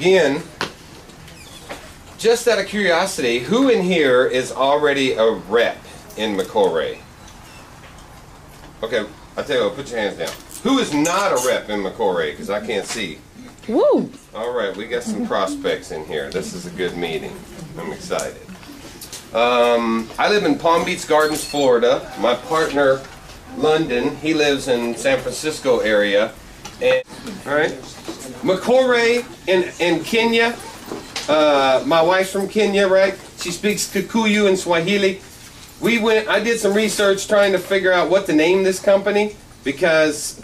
begin, just out of curiosity, who in here is already a rep in Micore? Okay, I'll tell you what, put your hands down. Who is not a rep in Micore? Because I can't see. Woo! All right, we got some prospects in here. This is a good meeting. I'm excited. I live in Palm Beach Gardens, Florida. My partner, London, he lives in San Francisco area. And, all right, Micore in Kenya. My wife's from Kenya, right? She speaks Kikuyu and Swahili. I did some research trying to figure out what to name this company, because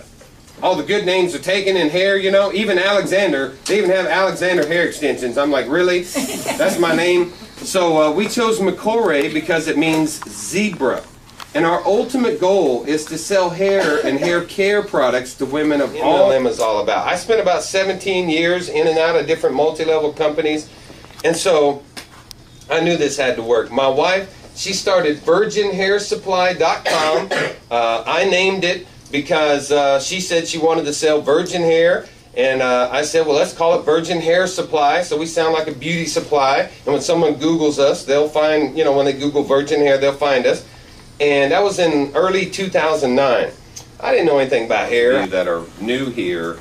all the good names are taken in hair, you know. Even Alexander, they even have Alexander hair extensions. I'm like, really? That's my name? So we chose Micore because it means zebra. And our ultimate goal is to sell hair and hair care products to women of all. MLM is all about. I spent about 17 years in and out of different multi-level companies, and so I knew this had to work. My wife, she started virginhairsupply.com. I named it because she said she wanted to sell virgin hair, and I said, well, let's call it Virgin Hair Supply, so we sound like a beauty supply. And when someone Googles us, they'll find, you know, when they Google virgin hair, they'll find us. And that was in early 2009. I didn't know anything about hair. That are new here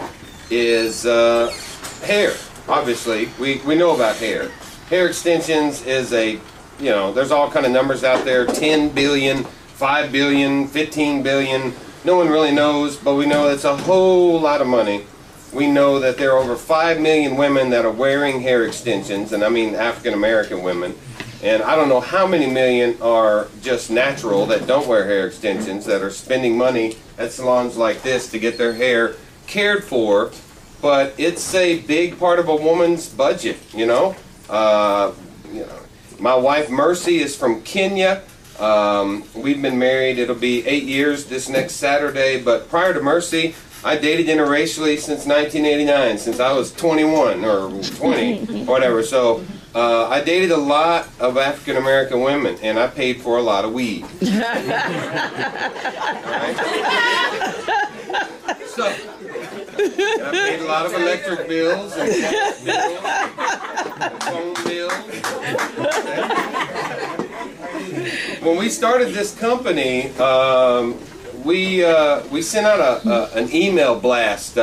is hair. Obviously, we know about hair. Hair extensions is a, you know, there's all kind of numbers out there, 10 billion, 5 billion, 15 billion. No one really knows, but we know it's a whole lot of money. We know that there are over 5 million women that are wearing hair extensions, and I mean African American women. And I don't know how many million are just natural that don't wear hair extensions, that are spending money at salons like this to get their hair cared for. But it's a big part of a woman's budget, you know. My wife Mercy is from Kenya. We've been married, it'll be 8 years this next Saturday. But prior to Mercy, I dated interracially since 1989, since I was 21 or 20, whatever. So I dated a lot of African American women, and I paid for a lot of weed. Right? So I paid a lot of electric bills and gas bills and phone bills. When we started this company, we sent out an email blast.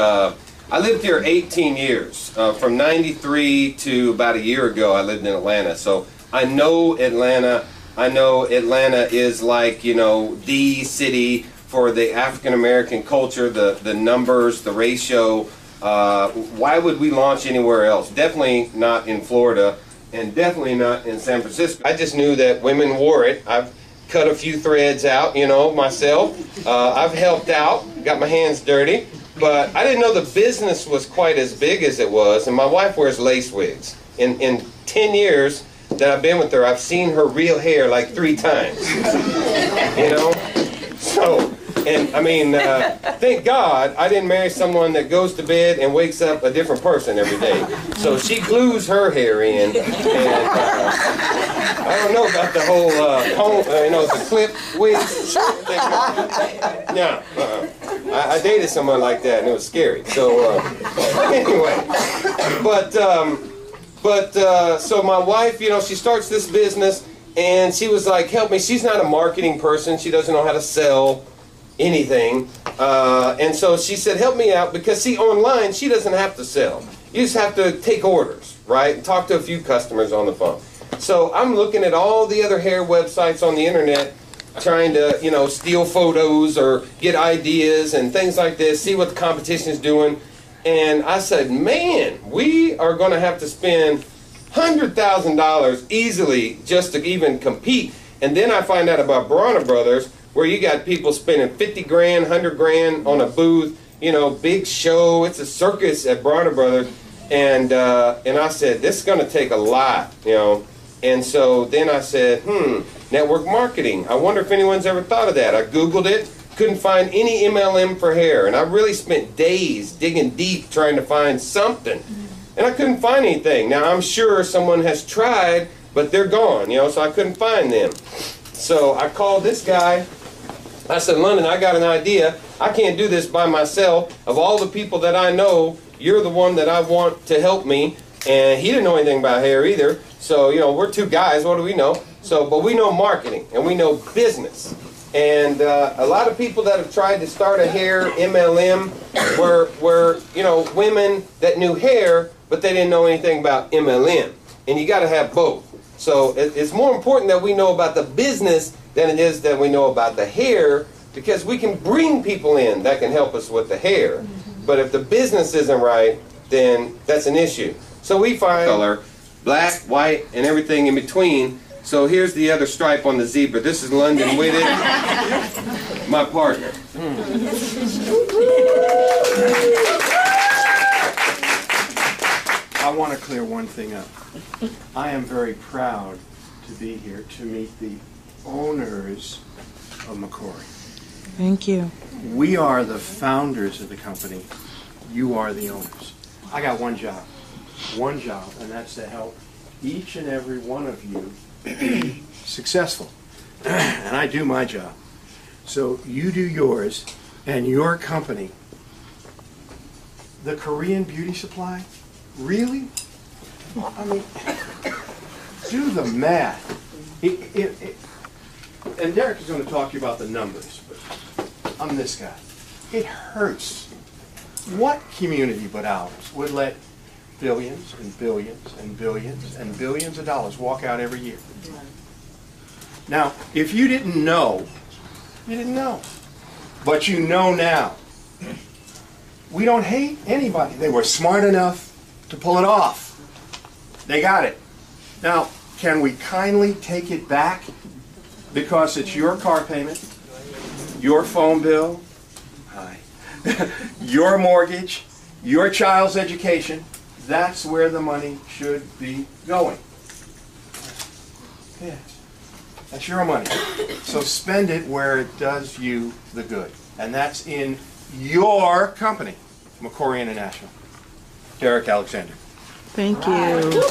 I lived here 18 years. From 93 to about a year ago, I lived in Atlanta. So I know Atlanta. I know Atlanta is like, you know, the city for the African American culture, the numbers, the ratio. Why would we launch anywhere else? Definitely not in Florida, and definitely not in San Francisco. I just knew that women wore it. I've cut a few threads out, you know, myself. I've helped out, got my hands dirty. But I didn't know the business was quite as big as it was, and my wife wears lace wigs. In 10 years that I've been with her, I've seen her real hair like 3 times. You know? So, and I mean, thank God I didn't marry someone that goes to bed and wakes up a different person every day. So she glues her hair in, and I don't know about the whole, you know, the clip wigs. No, I dated someone like that, and it was scary. So anyway, so my wife, you know, she starts this business, and she was like, help me. She's not a marketing person. She doesn't know how to sell anything. And so she said, help me out, because see, online, she doesn't have to sell. You just have to take orders, right? And talk to a few customers on the phone. So I'm looking at all the other hair websites on the internet, trying to, you know, steal photos or get ideas and things like this, see what the competition is doing. And I said, man, we are going to have to spend $100,000 easily just to even compete. And then I find out about Bronner Brothers, where you got people spending 50 grand, 100 grand on a booth, you know, big show. It's a circus at Bronner Brothers. And I said, this is going to take a lot, you know. And so then I said, network marketing. I wonder if anyone's ever thought of that. I Googled it, couldn't find any MLM for hair. And I really spent days digging deep trying to find something. And I couldn't find anything. Now, I'm sure someone has tried, but they're gone, you know, so I couldn't find them. So I called this guy. I said, London, I got an idea. I can't do this by myself. Of all the people that I know, you're the one that I want to help me. And he didn't know anything about hair either. So, you know, we're two guys, what do we know? So, but we know marketing and we know business. And a lot of people that have tried to start a hair MLM were, you know, women that knew hair, but they didn't know anything about MLM. And you got to have both. So it's more important that we know about the business than it is that we know about the hair, because we can bring people in that can help us with the hair. But if the business isn't right, then that's an issue. So we find color, black, white, and everything in between. So here's the other stripe on the zebra. This is London with it, my partner. I want to clear one thing up. I am very proud to be here to meet the owners of Micore. Thank you. We are the founders of the company. You are the owners. I got one job, and that's to help each and every one of you be successful. And I do my job. So you do yours, and your company, the Korean beauty supply, really? I mean, do the math. And Derek is going to talk to you about the numbers, but I'm this guy. It hurts. What community but ours would let billions and billions and billions and billions of dollars walk out every year? Now, if you didn't know, you didn't know. But you know now. We don't hate anybody. They were smart enough to pull it off. They got it. Now, can we kindly take it back? Because it's your car payment, your phone bill, hi, your mortgage, your child's education. That's where the money should be going. Yeah. That's your money. So spend it where it does you the good. And that's in your company, Micore International. Derek Alexander. Thank you.